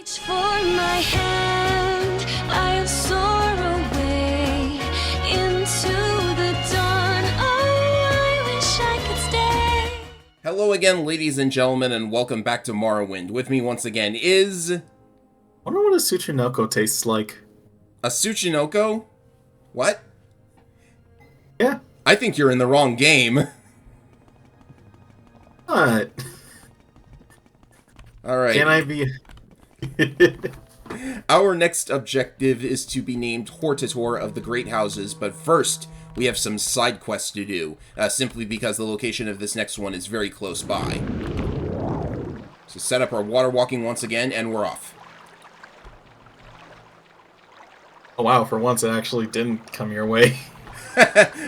For my hand, I'll soar away into the dawn. Oh, I wish I could stay. Hello again, ladies and gentlemen, and welcome back to Morrowind. With me once again is... I wonder what a Tsuchinoko tastes like. A Tsuchinoko? What? Yeah. I think you're in the wrong game. What? Alright. Can I be... Our next objective is to be named Hortator of the Great Houses, but first, we have some side quests to do, simply because the location of this next one is very close by. So set up our water walking once again, and we're off. Oh wow, for once it actually didn't come your way.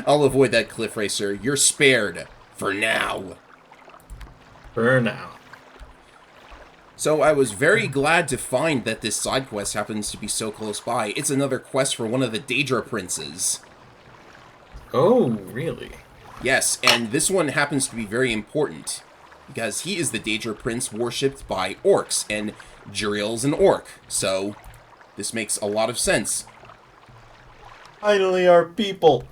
I'll avoid that cliff racer. You're spared. For now. For now. So I was very glad to find that this side quest happens to be so close by. It's another quest for one of the Daedra princes. Oh, really? Yes, and this one happens to be very important, because he is the Daedra prince worshipped by orcs, and Juriel's an orc, so this makes a lot of sense. Finally our people!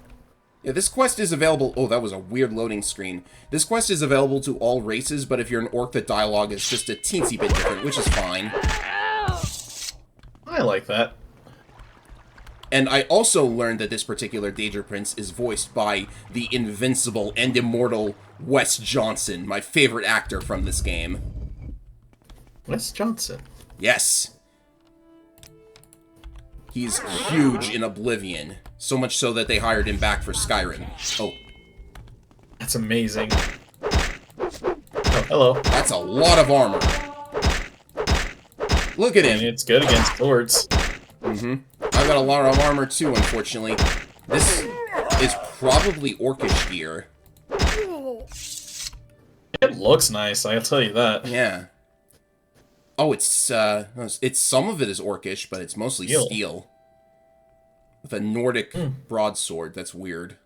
Yeah, this quest is available... Oh, that was a weird loading screen. This quest is available to all races, but if you're an orc, the dialogue is just a teensy bit different, which is fine. I like that. And I also learned that this particular Daedra Prince is voiced by the invincible and immortal Wes Johnson, my favorite actor from this game. Wes Johnson? Yes. He's huge in Oblivion. So much so that they hired him back for Skyrim. Oh. That's amazing. Oh, hello. That's a lot of armor. Look at him. It's good against swords. Mm-hmm. I've got a lot of armor too, unfortunately. This is probably orcish gear. It looks nice, I'll tell you that. Yeah. Oh, it's some of it is orcish, but it's mostly steel. With a Nordic broadsword. That's weird.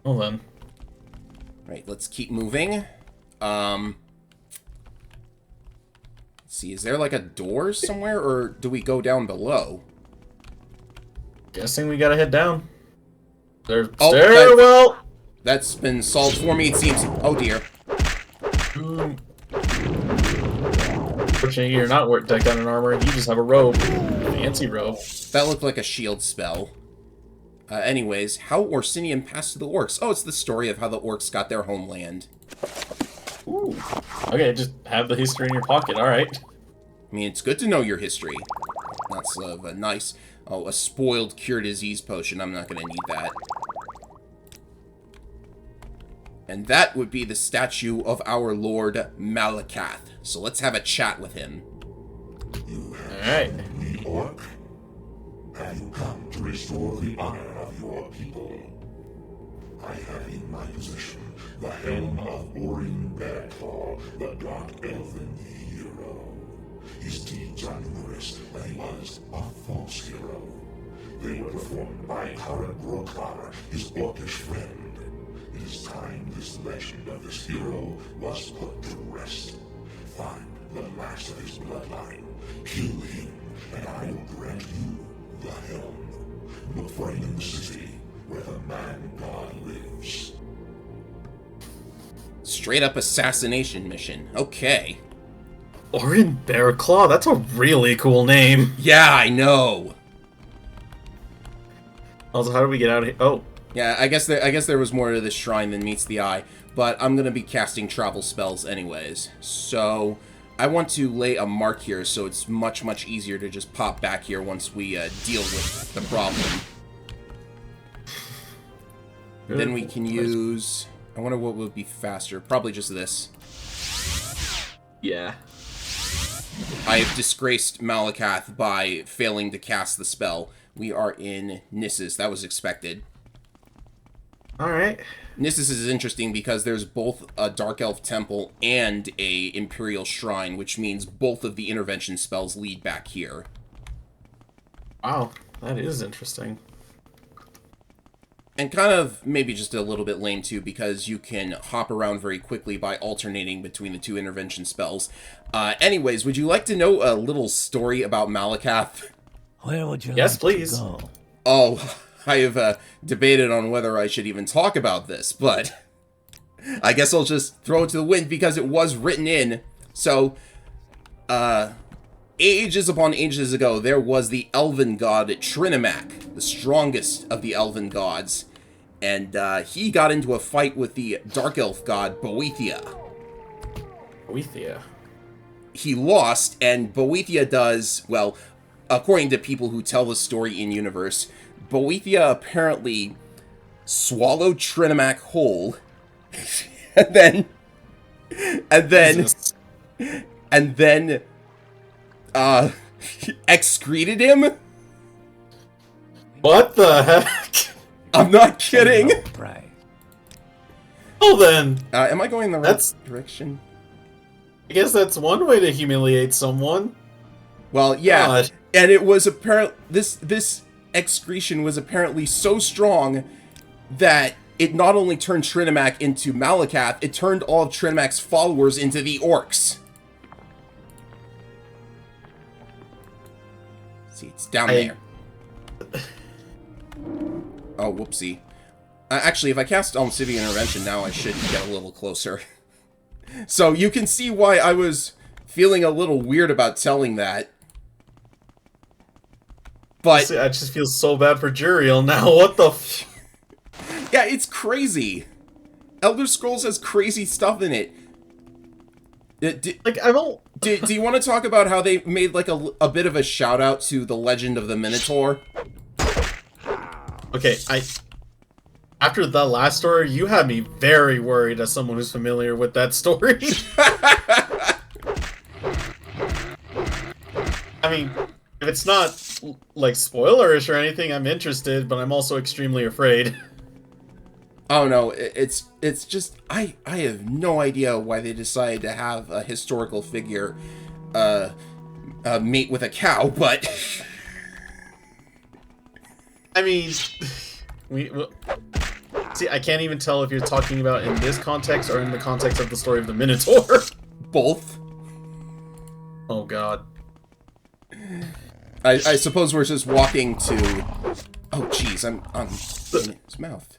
Well then. Right, let's keep moving. Let's see, is there like a door somewhere, or do we go down below? Guessing we gotta head down. There's stairwell! That's been solved for me, it seems. Oh dear. Fortunately, you're not decked out in armor, you just have a robe. Fancy robe. That looked like a shield spell. Anyways, how Orsinium passed to the orcs. Oh, it's the story of how the orcs got their homeland. Ooh. Okay, just have the history in your pocket, alright. I mean, it's good to know your history. That's a nice... Oh, a spoiled cure disease potion. I'm not going to need that. And that would be the statue of our Lord Malakath. So let's have a chat with him. Alright. The orc? Have you come to restore the honor of your people? I have in my possession the helm of Orin Bearclaw, the dark elven hero. His deeds are numerous, but he was a false hero. They were performed by Kara Grokar, his orcish friend. It is time this legend of this hero was put to rest. Find the last of his bloodline, kill him, and I will grant you the helm. Look for him in the city, where the man-god lives. Straight up assassination mission. Okay. Orin Bearclaw? That's a really cool name. Yeah, I know. Also, how do we get out of here? Oh. Yeah, I guess there was more to this shrine than meets the eye, but I'm gonna be casting travel spells anyways. So I want to lay a mark here so it's much, much easier to just pop back here once we deal with the problem. Then we can use... I wonder what would be faster. Probably just this. Yeah. I have disgraced Malakath by failing to cast the spell. We are in Nissus. That was expected. Alright. Nissus is interesting because there's both a Dark Elf Temple and a Imperial Shrine, which means both of the intervention spells lead back here. Wow, that is interesting. And kind of maybe just a little bit lame too, because you can hop around very quickly by alternating between the 2 intervention spells. Anyways, would you like to know a little story about Malakath? Where would you Yes, like please. to go? Oh, I have debated on whether I should even talk about this, but I guess I'll just throw it to the wind because it was written in. So, ages upon ages ago, there was the elven god Trinimac, the strongest of the elven gods, and he got into a fight with the dark elf god Boethia. Boethia. He lost, and Boethia does, well, according to people who tell the story in universe, Boethia apparently swallowed Trinimac whole, and then excreted him. What the heck? I'm not kidding. Right. Well then, Am I going in the right direction? I guess that's one way to humiliate someone. Well, yeah, God. and it was apparent this excretion was apparently so strong that it not only turned Trinimac into Malakath, it turned all of Trinimac's followers into the orcs. See, it's down there. Oh, whoopsie. Actually, if I cast Civic Intervention now, I should get a little closer. So you can see why I was feeling a little weird about telling that. But See, I just feel so bad for Juriel now. What the yeah, it's crazy. Elder Scrolls has crazy stuff in it. Like, I don't... Do you want to talk about how they made like a bit of a shout out to the Legend of the Minotaur? Okay, after the last story, you had me very worried as someone who's familiar with that story. I mean, if it's not, like, spoilerish or anything, I'm interested, but I'm also extremely afraid. Oh no, it's just I have no idea why they decided to have a historical figure mate with a cow, but I mean, see, I can't even tell if you're talking about in this context or in the context of the story of the Minotaur. both. Oh god. I suppose we're just walking to. Oh jeez, I'm in his mouth.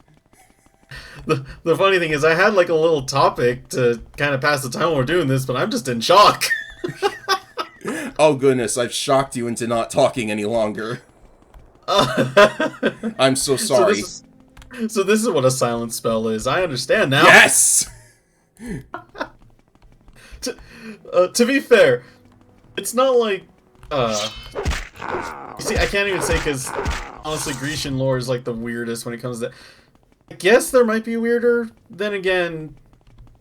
The funny thing is, I had like a little topic to kind of pass the time when we're doing this, but I'm just in shock. Oh goodness, I've shocked you into not talking any longer. I'm so sorry. So this is what a silent spell is. I understand now. Yes! To be fair, it's not like you see, I can't even say, because honestly, Grecian lore is like the weirdest when it comes to that. I guess there might be weirder. Then again,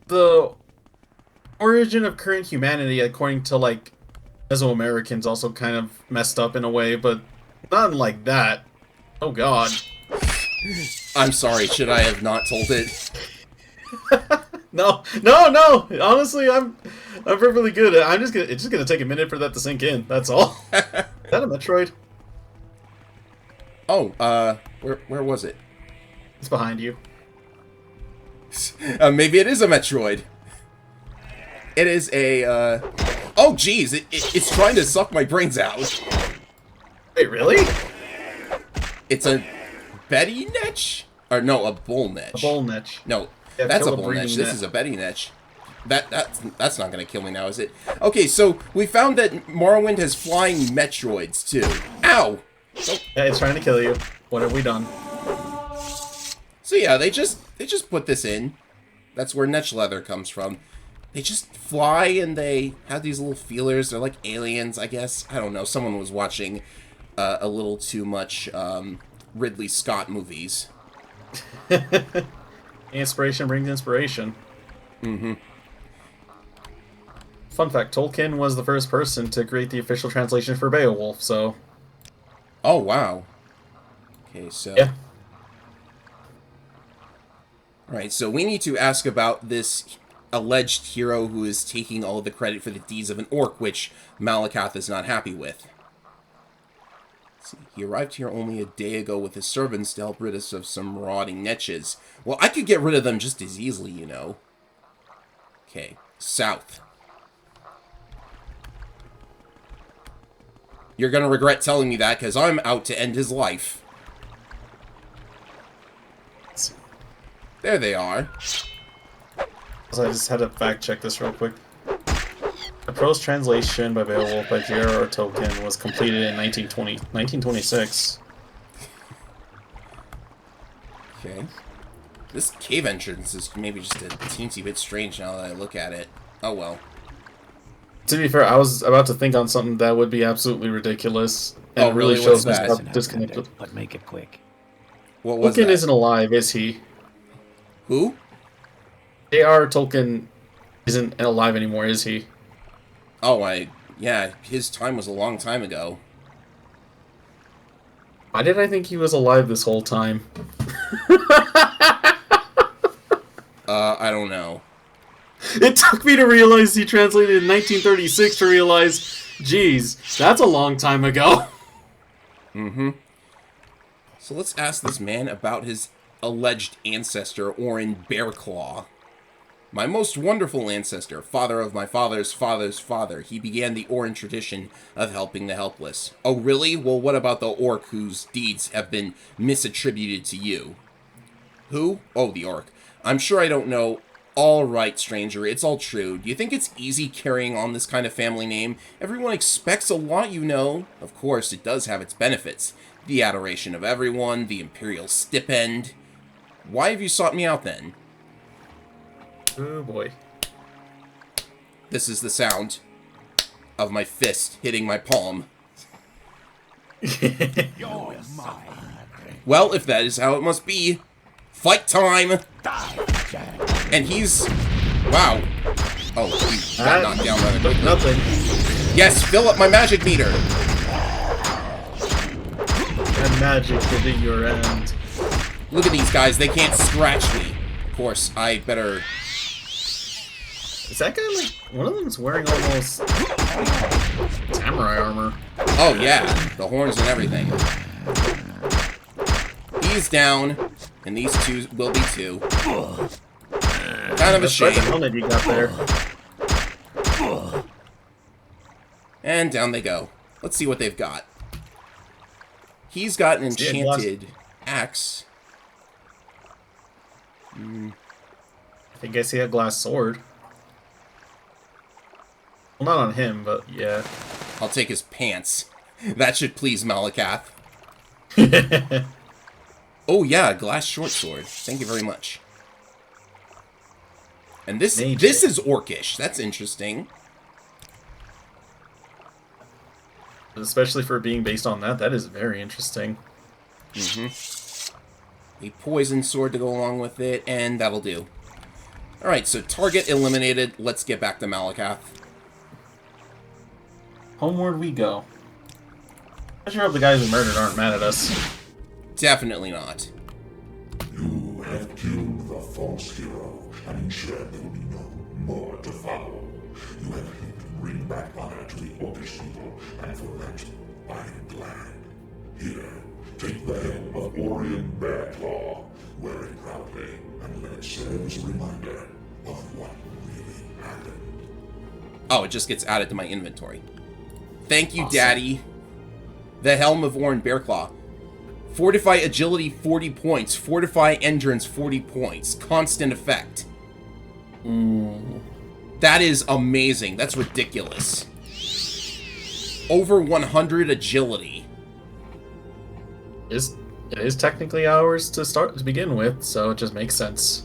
the origin of current humanity, according to like Mesoamericans, also kind of messed up in a way, but not like that. Oh god. I'm sorry, should I have not told it? No. Honestly, I'm perfectly good. It's just gonna take a minute for that to sink in. That's all. Is that a Metroid? Oh, where was it? It's behind you. Maybe it is a Metroid. It is a, oh geez, it's trying to suck my brains out. Wait, really? It's a Betty Netch? Or no, a Bull Netch. A bull niche. No, Yeah, that's a kill the Bull Netch. breeding This net. is a Betty Netch. That's not gonna kill me now, is it? Okay, so we found that Morrowind has flying Metroids, too. Ow! Oh. Yeah, it's trying to kill you. What have we done? So yeah, they just put this in. That's where Netch leather comes from. They just fly and they have these little feelers. They're like aliens, I guess. I don't know. Someone was watching a little too much Ridley Scott movies. Inspiration brings inspiration. Mm-hmm. Fun fact, Tolkien was the first person to create the official translation for Beowulf, so... Oh, wow. Okay, so... Yeah. Alright, so we need to ask about this alleged hero who is taking all of the credit for the deeds of an orc, which Malakath is not happy with. See, he arrived here only a day ago with his servants to help rid us of some marauding nelxxz. Well, I could get rid of them just as easily, you know. Okay, south. You're gonna regret telling me that, because I'm out to end his life. There they are. So I just had to fact check this real quick. The prose translation by Beowulf by J.R.R. Tolkien was completed in 1926. Okay. This cave entrance is maybe just a teensy bit strange now that I look at it. Oh well. To be fair, I was about to think on something that would be absolutely ridiculous. And Oh, really? shows What's me that? how disconnected. But make it quick. What was Tolkien that? isn't alive, is he? Who? J.R.R. Tolkien isn't alive anymore, is he? Oh, yeah, his time was a long time ago. Why did I think he was alive this whole time? I don't know. It took me to realize he translated in 1936 to realize, geez, that's a long time ago. Mm-hmm. So let's ask this man about his alleged ancestor, Orin Bearclaw. My most wonderful ancestor, father of my father's father's father, he began the Orin tradition of helping the helpless. Oh, really? Well, what about the orc whose deeds have been misattributed to you? Who? Oh, the orc. I'm sure I don't know. All right, stranger, it's all true. Do you think it's easy carrying on this kind of family name? Everyone expects a lot, you know. Of course, it does have its benefits. The adoration of everyone, the imperial stipend. Why have you sought me out, then? Oh boy. This is the sound of my fist hitting my palm. Well, if that is how it must be, fight time! And he's... Wow. Oh, he got knocked down rather quickly. Nothing. Yes, fill up my magic meter! And magic to be your end. Look at these guys, they can't scratch me. Of course, I better... Is that guy like... One of them's wearing almost... samurai armor. Oh yeah, the horns and everything. He's down, and these two will be too. Kind of a That's quite the shame. helmet you got there. And down they go. Let's see what they've got. He's got an See it, enchanted axe. I guess he had a glass sword. Well, not on him, but yeah. I'll take his pants. That should please Malakath. Oh yeah, a glass short sword. Thank you very much. And this is orcish. That's interesting. Especially for being based on that, that is very interesting. A poison sword to go along with it, and that'll do. Alright, so target eliminated. Let's get back to Malakath. Homeward we go. I sure hope the guys we murdered aren't mad at us. Definitely not. You have killed the false hero and ensured there will be no more to follow. You have helped bring back honor to the Orcish people, and for that, I am glad. Here, take the helm of Orion Bearclaw, wear it proudly, and let it serve as a reminder of what really happened. Oh, it just gets added to my inventory. Thank you, Daddy. The Helm of Orin Bearclaw. Fortify Agility 40 points. Fortify Endurance 40 points. Constant effect. That is amazing. That's ridiculous. Over 100 agility. It is technically ours to begin with, so it just makes sense.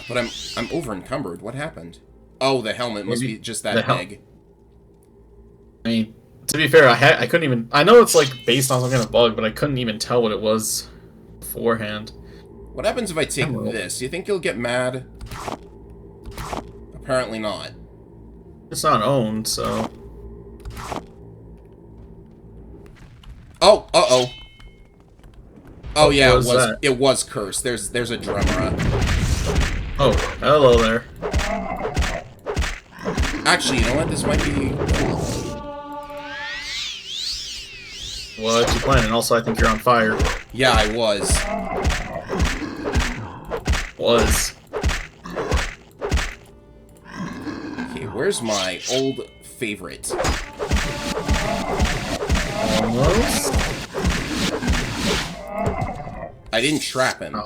But I'm over encumbered. What happened? Oh, the helmet must be just that big. I mean, to be fair, I couldn't even... I know it's, like, based on some kind of bug, but I couldn't even tell what it was beforehand. What happens if I take this? You think you'll get mad? Apparently not. It's not owned, so... Oh, uh-oh. Oh, yeah, What it was cursed. There's a drummer. Oh, hello there. Actually, you know what? This might be cool. What you playing? And also, I think you're on fire. Yeah, I was. Was. Okay, where's my old favorite? Almost. I didn't trap him.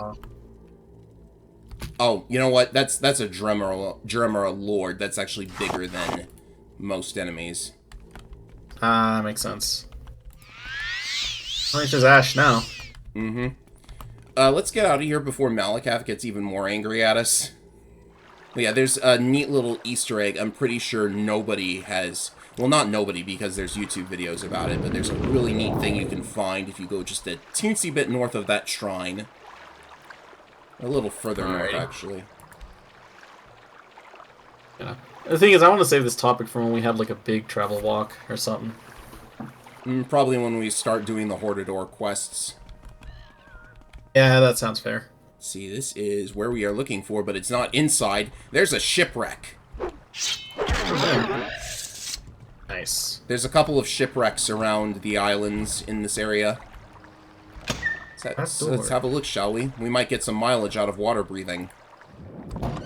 Oh, you know what? That's a drummer lord. That's actually bigger than most enemies. Makes sense. I think there's Ash now. Mm-hmm. Let's get out of here before Malakath gets even more angry at us. But yeah, there's a neat little Easter egg. I'm pretty sure nobody has... Well, not nobody, because there's YouTube videos about it, but there's a really neat thing you can find if you go just a teensy bit north of that shrine. A little further north, actually. Yeah. The thing is, I want to save this topic for when we have, like, a big travel walk or something. Probably when we start doing the Hordador quests. Yeah, that sounds fair. See, this is where we are looking for, but it's not inside. There's a shipwreck. Nice. There's a couple of shipwrecks around the islands in this area. Let's have a look, shall we? We might get some mileage out of water breathing.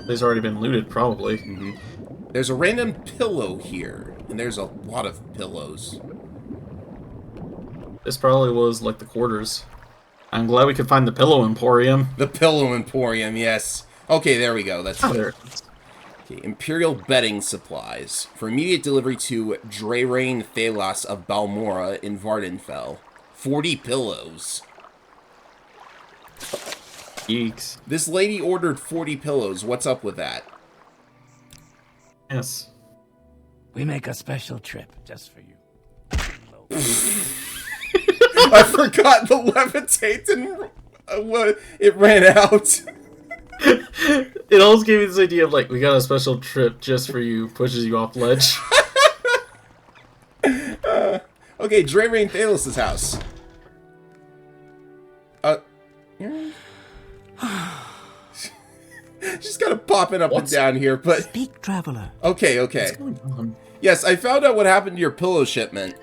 They've already been looted, probably. Mm-hmm. There's a random pillow here, and there's a lot of pillows. This probably was, like, the quarters. I'm glad we could find the Pillow Emporium. The Pillow Emporium, yes. Okay, there we go. That's there. Okay, Imperial bedding supplies. For immediate delivery to Drayrain Thalas of Balmora in Vardenfell. 40 pillows. Geeks. This lady ordered 40 pillows. What's up with that? Yes. We make a special trip just for you. I forgot the levitate and it ran out. It always gave me this idea of, like, we got a special trip just for you, pushes you off ledge. Okay, Drayrain Thalos' house. She's kind of popping up and down here, but... Speak, traveler. Okay. What's going on? Yes, I found out what happened to your pillow shipment.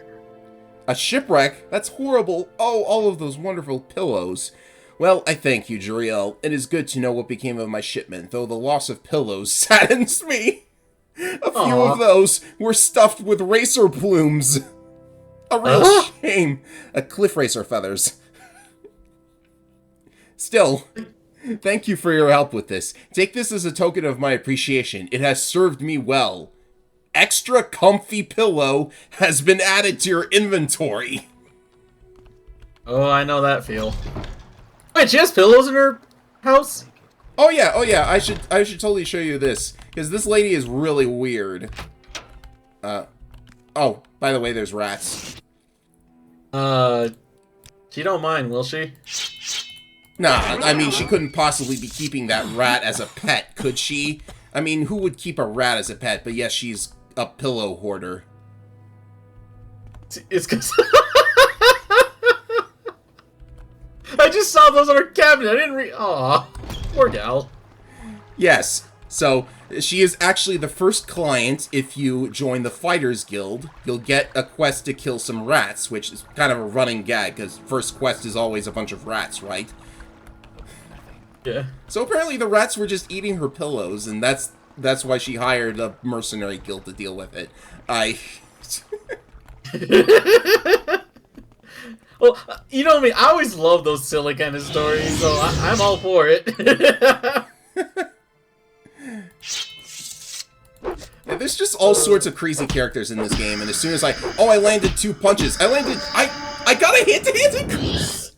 A shipwreck? That's horrible. Oh, all of those wonderful pillows. Well, I thank you, Juriel. It is good to know what became of my shipment, though the loss of pillows saddens me. A few of those were stuffed with racer plumes. A real shame. Cliff racer feathers. Still, thank you for your help with this. Take this as a token of my appreciation. It has served me well. Extra comfy pillow has been added to your inventory. Oh, I know that feel. Wait, she has pillows in her house? Oh yeah. I should totally show you this, because this lady is really weird. Oh, by the way, there's rats. She don't mind, will she? Nah, I mean, she couldn't possibly be keeping that rat as a pet, could she? I mean, who would keep a rat as a pet? But yes, she's a pillow hoarder. It's because... I just saw those on her cabinet. I didn't Aw, poor gal. Yes, so she is actually the first client. If you join the Fighters Guild, you'll get a quest to kill some rats, which is kind of a running gag, because first quest is always a bunch of rats, right? Yeah. So apparently the rats were just eating her pillows, and that's why she hired a mercenary guild to deal with it. Well, you know me, I always love those silly kind of stories, so I'm all for it. Yeah, there's just all sorts of crazy characters in this game, and as soon as I landed 2 punches. I got a hit-to-hit.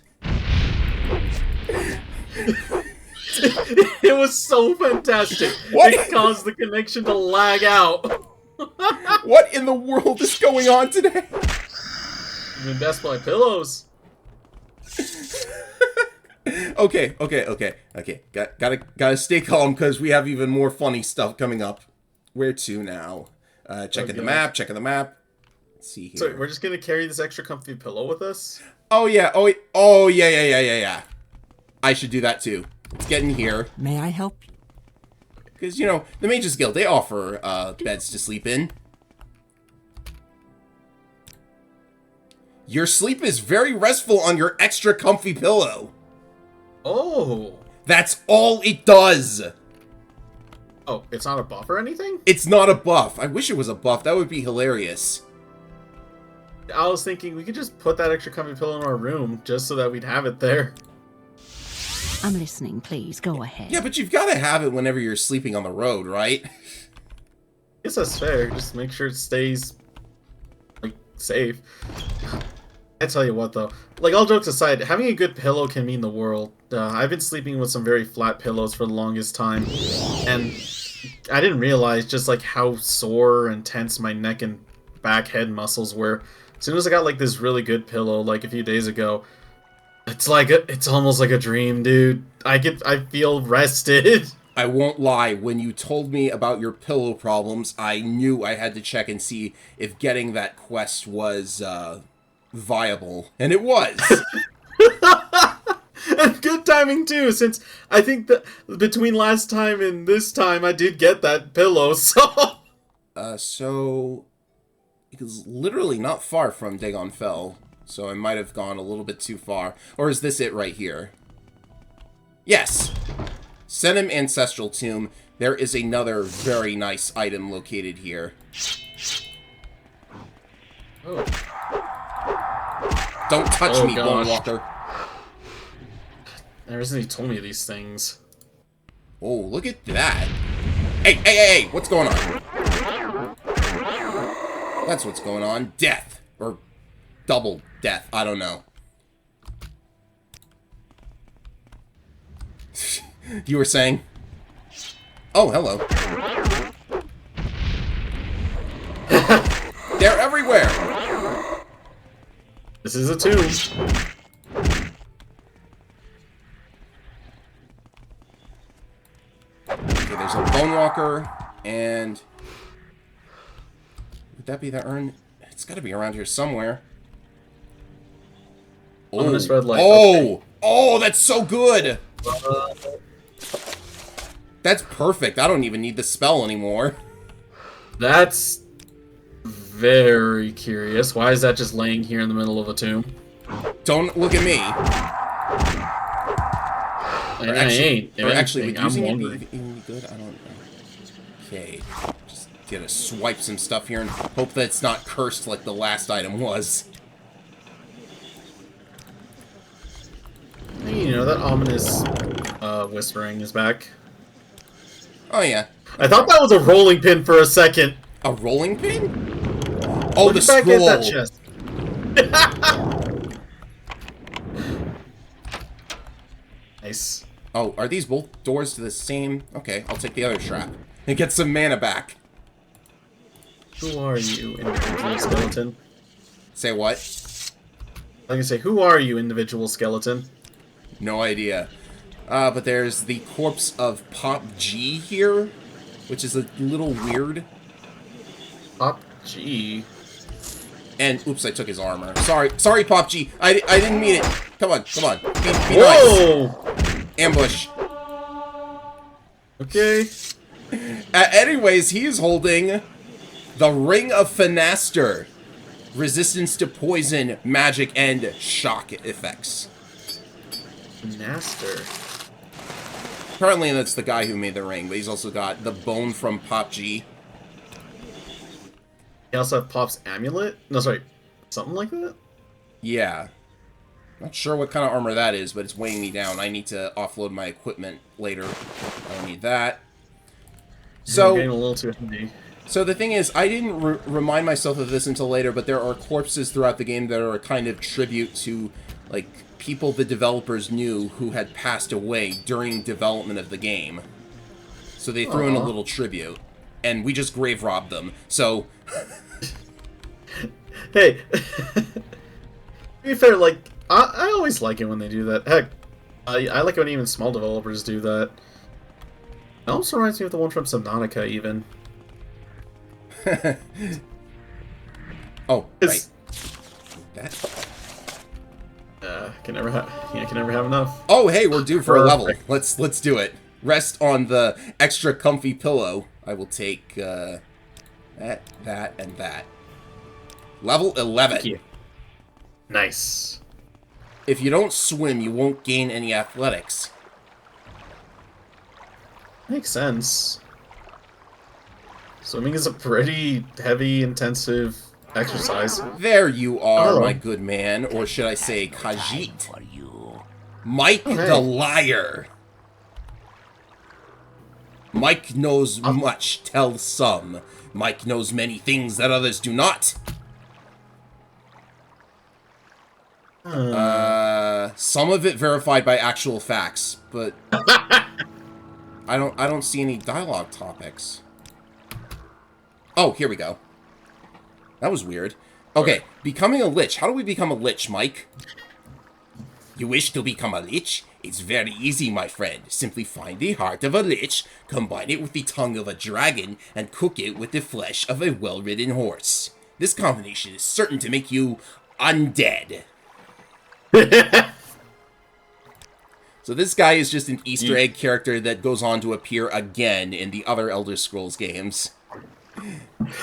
It was so fantastic. What? It caused the connection to lag out. What in the world is going on today? Invest my pillows. Okay. Gotta stay calm, because we have even more funny stuff coming up. Where to now? Checking the map. Let's see here. So we're just gonna carry this extra comfy pillow with us? Oh yeah. I should do that too. Let's get in here. May I help you? Because, you know, the Mages Guild, they offer beds to sleep in. Your sleep is very restful on your extra comfy pillow. Oh. That's all it does. Oh, it's not a buff or anything? It's not a buff. I wish it was a buff. That would be hilarious. I was thinking we could just put that extra comfy pillow in our room just so that we'd have it there. I'm listening, please. Go ahead. Yeah, but you've got to have it whenever you're sleeping on the road, right? I guess that's fair. Just make sure it stays, like, safe. I tell you what, though. Like, all jokes aside, having a good pillow can mean the world. I've been sleeping with some very flat pillows for the longest time, and I didn't realize just, like, how sore and tense my neck and back head muscles were. As soon as I got, like, this really good pillow, like, a few days ago, it's almost like a dream, dude. I feel rested. I won't lie, when you told me about your pillow problems, I knew I had to check and see if getting that quest was, viable. And it was! And good timing, too, since I think that between last time and this time, I did get that pillow, so... So... It was literally not far from Dagon Fell, so I might have gone a little bit too far. Or is this it right here? Yes! Senem Ancestral Tomb. There is another very nice item located here. Oh. Don't touch me, gosh. Bonewalker. Ever since he told me these things. Oh, look at that. Hey, what's going on? That's what's going on. Death. Or double death. I don't know. You were saying? Oh, hello. They're everywhere! This is a tomb. Okay, there's a Bonewalker, and... Would that be the urn? It's gotta be around here somewhere. Oh, Ominous red light. oh! Okay. Oh, that's so good! That's perfect. I don't even need the spell anymore. That's very curious. Why is that just laying here in the middle of a tomb? Don't look at me. I ain't. If Actually, anything, would using I'm it wondering. be any good? I don't know. Okay. Just gonna swipe some stuff here and hope that it's not cursed like the last item was. You know, that ominous whispering is back. Oh, yeah. I thought that was a rolling pin for a second. A rolling pin? Oh, Look the back scroll. at that chest. Nice. Oh, are these both doors to the same? Okay, I'll take the other trap. And get some mana back. Who are you, individual skeleton? Say what? I can say, who are you, individual skeleton? No idea. But there's the corpse of Pop G here, which is a little weird. Pop G. And, oops, I took his armor. Sorry, Pop G. I didn't mean it. Come on. Be Whoa! nice. Ambush. Okay. Anyways, he is holding the Ring of Fenaster. Resistance to poison, magic, and shock effects. Master. Apparently that's the guy who made the ring, but he's also got the bone from Pop G. You also have Pop's amulet? No, sorry. Something like that? Yeah. Not sure what kind of armor that is, but it's weighing me down. I need to offload my equipment later. I don't need that. I'm So, getting a little too heavy. so the thing is, I didn't remind myself of this until later, but there are corpses throughout the game that are a kind of tribute to, like, people the developers knew who had passed away during development of the game. So they threw in a little tribute, and we just grave robbed them. So, Hey, to be fair, like, I always like it when they do that. Heck, I like it when even small developers do that. It almost reminds me of the one from Subnautica, even. oh, It's- right. That. Can never have enough. Oh, hey, we're due for a level. Perfect. Let's do it. Rest on the extra comfy pillow. I will take that, and that. Level 11. Thank you. Nice. If you don't swim, you won't gain any athletics. Makes sense. Swimming is a pretty heavy, intensive exercise. There you are, Oh. my good man, or should I say Khajiit. For you. Mike Oh, hey. the Liar. Mike knows much, tells some. Mike knows many things that others do not. Some of it verified by actual facts, but I don't see any dialogue topics. Oh, here we go. That was weird. Okay, becoming a lich. How do we become a lich, Mike? You wish to become a lich? It's very easy, my friend. Simply find the heart of a lich, combine it with the tongue of a dragon, and cook it with the flesh of a well-ridden horse. This combination is certain to make you undead. So this guy is just an Easter egg character that goes on to appear again in the other Elder Scrolls games.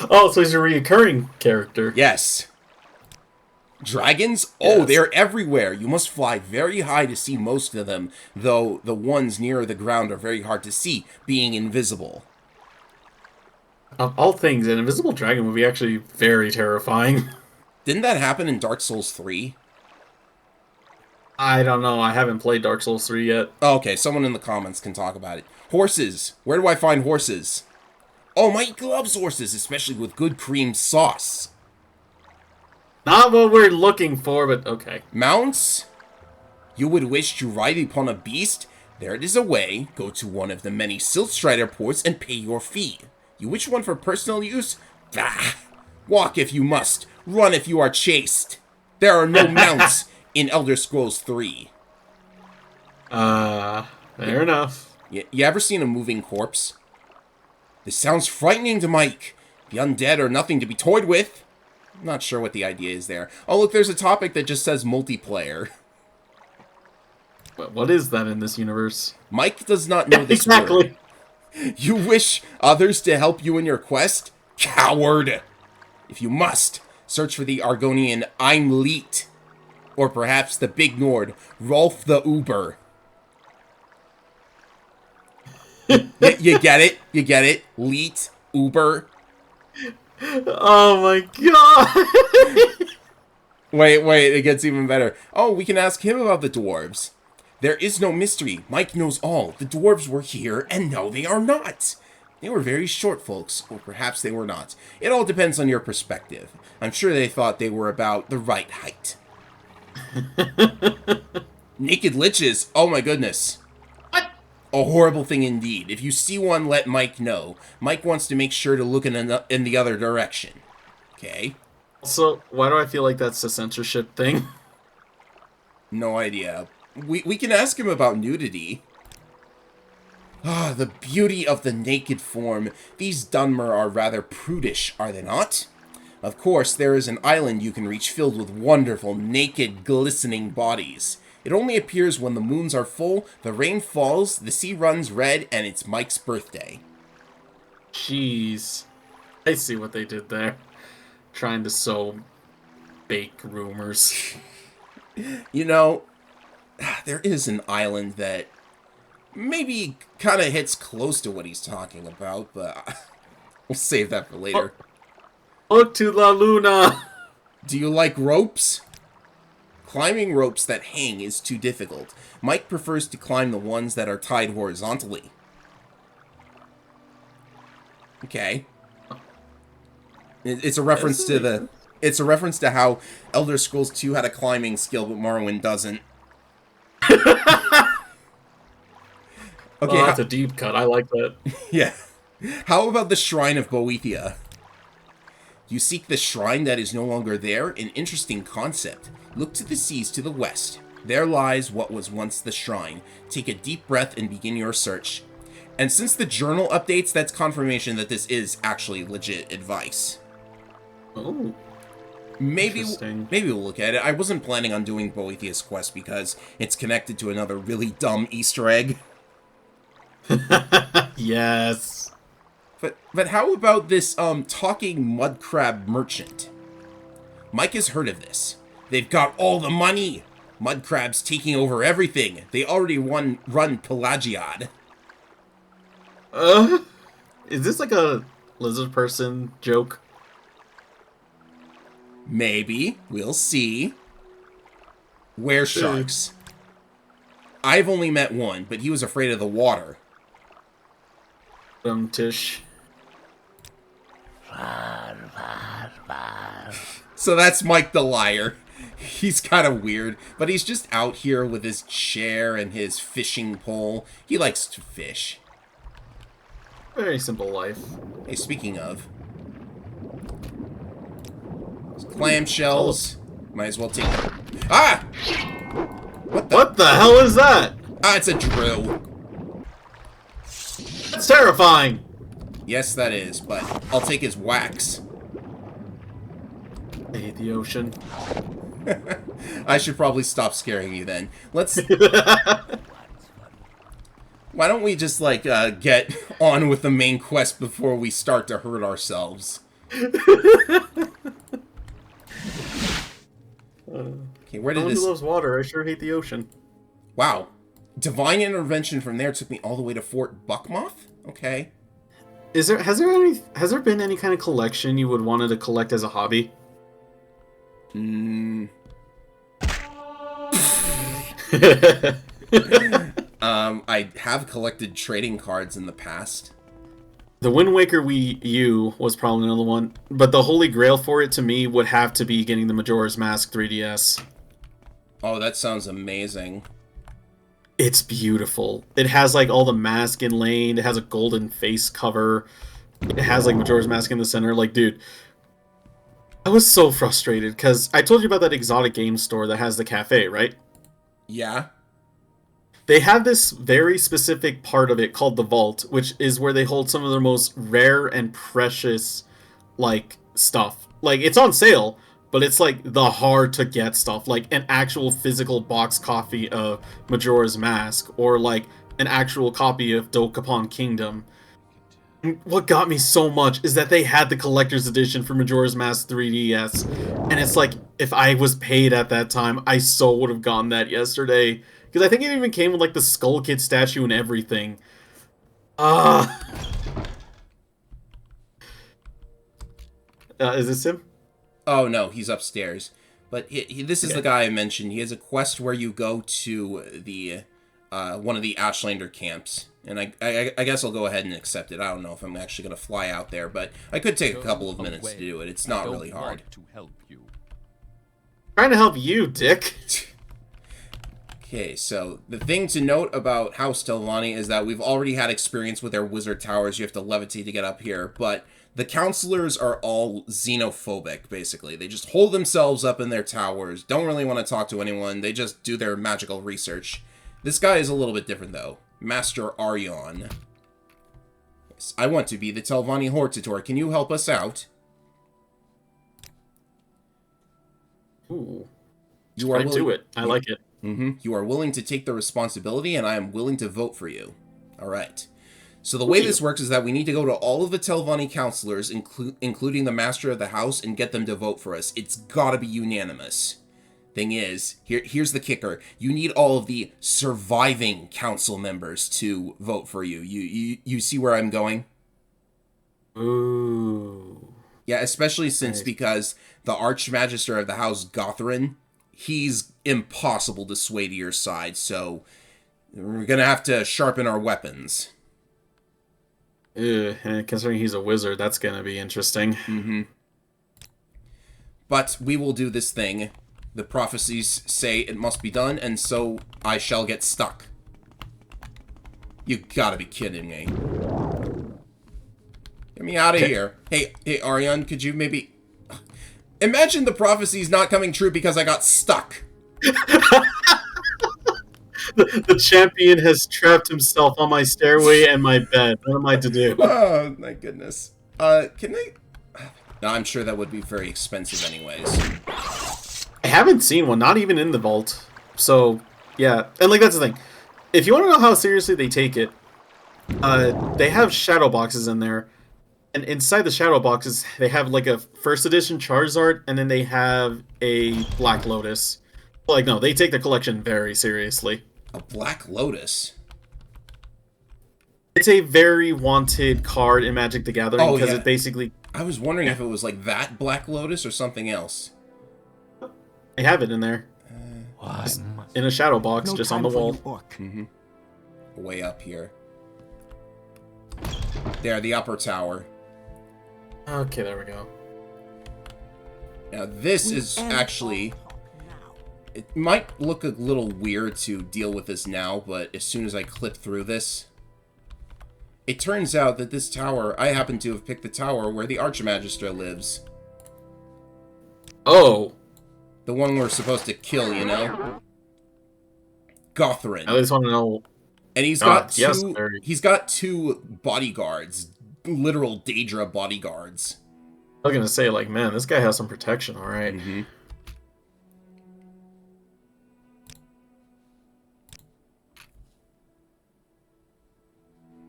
Oh, so he's a reoccurring character. Yes. Dragons? Oh, Yes. they're everywhere. You must fly very high to see most of them, though the ones nearer the ground are very hard to see, being invisible. Of all things, an invisible dragon would be actually very terrifying. Didn't that happen in Dark Souls 3? I don't know. I haven't played Dark Souls 3 yet. Oh, okay, someone in the comments can talk about it. Horses. Where do I find horses? Oh, Mike loves horses, especially with good cream sauce. Not what we're looking for, but okay. Mounts? You would wish to ride upon a beast? There it is away. Go to one of the many Siltstrider ports and pay your fee. You wish one for personal use? Bah! Walk if you must. Run if you are chased. There are no mounts in Elder Scrolls 3. Fair enough. You ever seen a moving corpse? This sounds frightening to Mike. The undead are nothing to be toyed with. I'm not sure what the idea is there. Oh, look, there's a topic that just says multiplayer. But what is that in this universe? Mike does not know this Exactly. word. You wish others to help you in your quest? Coward! If you must, search for the Argonian I'm Leet. Or perhaps the Big Nord, Rolf the Uber. You get it? You get it? Leet, Uber. Oh my god! Wait, it gets even better. Oh, we can ask him about the dwarves. There is no mystery. Mike knows all. The dwarves were here, and no, they are not. They were very short folks, or perhaps they were not. It all depends on your perspective. I'm sure they thought they were about the right height. Naked liches? Oh my goodness. What? A horrible thing indeed. If you see one, let Mike know. Mike wants to make sure to look in the other direction. Okay? So, why do I feel like that's a censorship thing? No idea. We can ask him about nudity. Ah, the beauty of the naked form. These Dunmer are rather prudish, are they not? Of course, there is an island you can reach filled with wonderful, naked, glistening bodies. It only appears when the moons are full, the rain falls, the sea runs red, and it's Mike's birthday. Jeez. I see what they did there. Trying to sow fake rumors. You know, there is an island that maybe kind of hits close to what he's talking about, but we'll save that for later. Look to La Luna! Do you like ropes? Climbing ropes that hang is too difficult. Mike prefers to climb the ones that are tied horizontally. Okay. It's a reference to the... It's a reference to how Elder Scrolls 2 had a climbing skill, but Morrowind doesn't. Okay, Oh, that's a deep cut. I like that. yeah. How about the Shrine of Boethia? You seek the shrine that is no longer there? An interesting concept. Look to the seas to the west. There lies what was once the shrine. Take a deep breath and begin your search. And since the journal updates, that's confirmation that this is actually legit advice. Oh. Maybe Interesting. we'll look at it. I wasn't planning on doing Boethia's quest because it's connected to another really dumb Easter egg. Yes. But how about this talking mud crab merchant? Mike has heard of this. They've got all the money. Mud crabs taking over everything. They already run Pelagiad. Is this like a lizard person joke? Maybe. We'll see. Were sharks. I've only met one, but he was afraid of the water. Tish. So that's Mike the Liar. He's kind of weird, but he's just out here with his chair and his fishing pole. He likes to fish. Very simple life. Hey, speaking of... clamshells. Might as well take them. Ah! What the hell is that? Ah, it's a drill. That's terrifying. Yes, that is, but I'll take his wax. I hate the ocean. I should probably stop scaring you then. Let's... Why don't we just, like, get on with the main quest before we start to hurt ourselves? Okay, where did this... loves water. I sure hate the ocean. Wow. Divine intervention from there took me all the way to Fort Buckmoth? Okay. Has there been any kind of collection you would wanted to collect as a hobby? I have collected trading cards in the past. The Wind Waker Wii U was probably another one, but the holy grail for it to me would have to be getting the Majora's Mask 3DS. Oh, that sounds amazing. It's beautiful. It has like all the mask inlaid. It has a golden face cover. It has like Majora's Mask in the center. Like, dude, I was so frustrated because I told you about that exotic game store that has the cafe, right? Yeah. They have this very specific part of it called the Vault, which is where they hold some of their most rare and precious, like, stuff. Like, it's on sale, but it's like the hard to get stuff, like an actual physical box copy of Majora's Mask, or like an actual copy of Dokapon Kingdom. And what got me so much is that they had the collector's edition for Majora's Mask 3DS, and it's like, if I was paid at that time, I so would have gotten that yesterday. Because I think it even came with, like, the Skull Kid statue and everything. Is this him? Oh, no, he's upstairs. But this is the guy I mentioned. He has a quest where you go to the one of the Ashlander camps. And I guess I'll go ahead and accept it. I don't know if I'm actually going to fly out there, but I could take a couple of minutes to do it. It's not really hard. Trying to help you, Dick. Okay, so the thing to note about House Telvanni is that we've already had experience with their wizard towers. You have to levitate to get up here, but the counselors are all xenophobic, basically. They just hold themselves up in their towers, don't really want to talk to anyone, they just do their magical research. This guy is a little bit different, though. Master Aryon. Yes, I want to be the Telvanni Hortator. Can you help us Ooh. You are do it. I like it. You are willing to take the responsibility, and I am willing to vote for you. Alright. So the way this works is that we need to go to all of the Telvanni counselors, including the Master of the House, and get them to vote for us. It's gotta be unanimous. Thing is, here's the kicker. You need all of the surviving council members to vote for you. You see where I'm going? Ooh. Yeah, especially since because the Archmagister of the House, Gothrin, he's impossible to sway to your side, so we're gonna have to sharpen our weapons. Considering he's a wizard, that's gonna be interesting. But we will do this thing. The prophecies say it must be done, and so I shall get stuck. You gotta be kidding me. Get me out of here. Hey, Aryon, could you maybe... Imagine the prophecies not coming true because I got stuck. The champion has trapped himself on my stairway and my bed. What am I to do? Oh, my goodness. Can they... No, I'm sure that would be very expensive anyways. I haven't seen one, not even in the vault. So, yeah. And, like, that's the thing. If you want to know how seriously they take it, they have shadow boxes in there. And inside the shadow boxes, they have like a first edition Charizard, and then they have a Black Lotus. Like, no, they take the collection very seriously. A Black Lotus. It's a very wanted card in Magic the Gathering because yeah. it basically... I was wondering if it was like that Black Lotus or something else. They have it in there. Why? In a shadow box, No just on the time for wall. you, orc. Way up here. There, the upper tower. Okay, there we go. Now, this is actually... It might look a little weird to deal with this now, but as soon as I clip through this... It turns out that this tower, I happen to have picked the tower where the Archmagistra lives. Oh! The one we're supposed to kill, you know? Gothrin. I just want to know... And he's got two... yes, very... He's got two bodyguards. Literal Daedra bodyguards. I was gonna say, like, man, this guy has some protection, alright.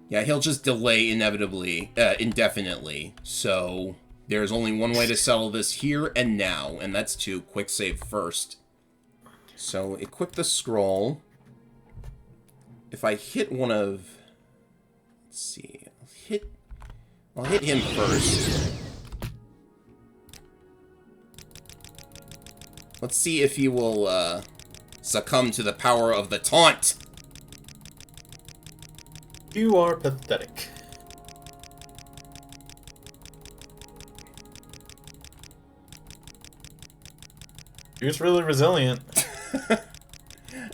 Yeah, he'll just delay indefinitely. So there's only one way to settle this here and now, and that's to quick save first. So equip the scroll. If I hit one of... Let's see. I'll hit him first. Let's see if he will succumb to the power of the taunt. You are pathetic. You're just really resilient.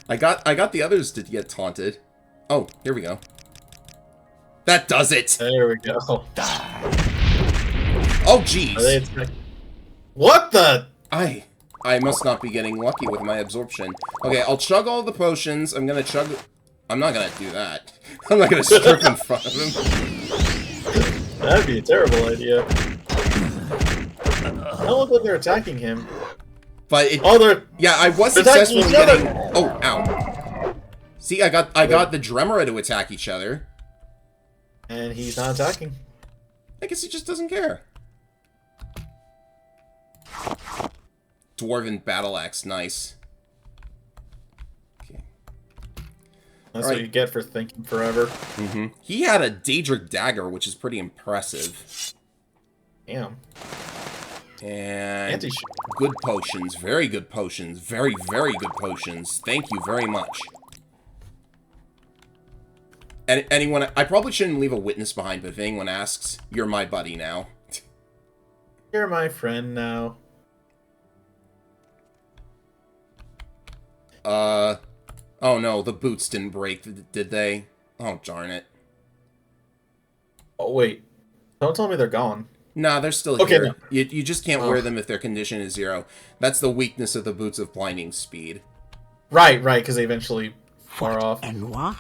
I got the others to get taunted. Oh, here we go. That does it! There we go. Oh, jeez. Are they attacking? What the? I must not be getting lucky with my absorption. Okay, I'll chug all the potions. I'm not gonna do that. I'm not gonna strip in front of him. That'd be a terrible idea. I don't look like they're attacking him. But it... Oh, they're... Yeah, I was they're successful in attacking each getting... Oh, ow. See, I got the Dremora to attack each other. And he's not attacking. I guess he just doesn't care. Dwarven Battle Axe, nice. Okay. That's what you get for thinking forever. He had a Daedric Dagger, which is pretty impressive. Damn. And Anti-shield. good potions, very good potions, very, very good potions. Thank you very much. And anyone, I probably shouldn't leave a witness behind, but if anyone asks, you're my buddy now. You're my friend now. Oh no, the boots didn't break, did they? Oh, darn it. Oh, wait. Don't tell me they're gone. Nah, they're still Okay, here. no. You just can't wear them if their condition is 0. That's the weakness of the boots of blinding speed. Right, because they eventually far off. And what?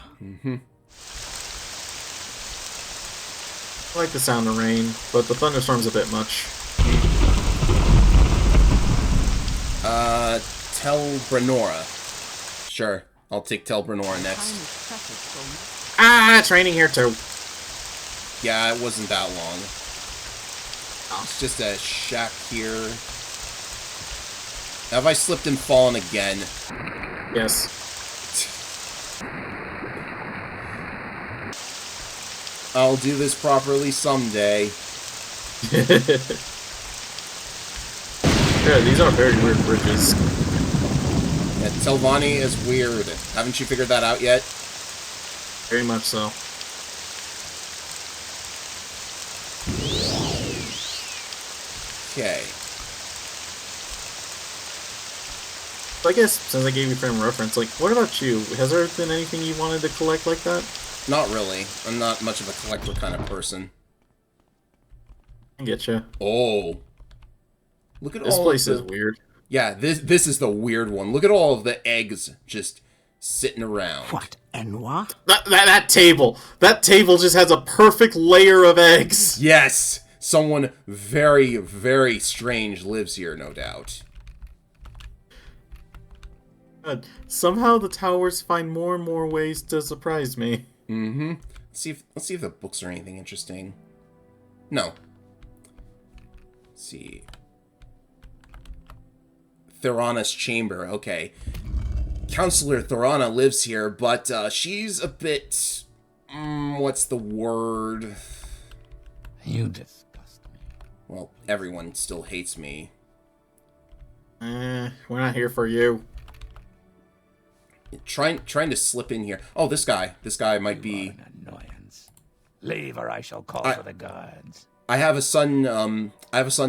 I like the sound of rain, but the thunderstorm's a bit much. Tel Brenora. Sure, I'll take Tel Brenora next. Ah, it's raining here too. Yeah, it wasn't that long. It's just a shack here. Have I slipped and fallen again? Yes. I'll do this properly someday. Yeah, these are very weird bridges. Yeah, Telvanni is weird. Haven't you figured that out yet? Very much so. Okay. So I guess, since I gave you frame of reference, like, what about you? Has there been anything you wanted to collect like that? Not really. I'm not much of a collector kind of person. I get you. Oh. Look at This all place of is weird. Yeah, this is the weird one. Look at all of the eggs just sitting around. What? And what? That table! That table just has a perfect layer of eggs! Yes! Someone very, very strange lives here, no doubt. God, somehow the towers find more and more ways to surprise me. Let's see if the books are anything interesting. No. Let's see. Thorana's chamber. Okay. Counselor Thorana lives here, but she's a bit... what's the word? You disgust me. Well, everyone still hates me. We're not here for you. Trying to slip in here. Oh, this guy. This guy might You be... are an annoyance. Leave or I shall call for the guards. I have a sudden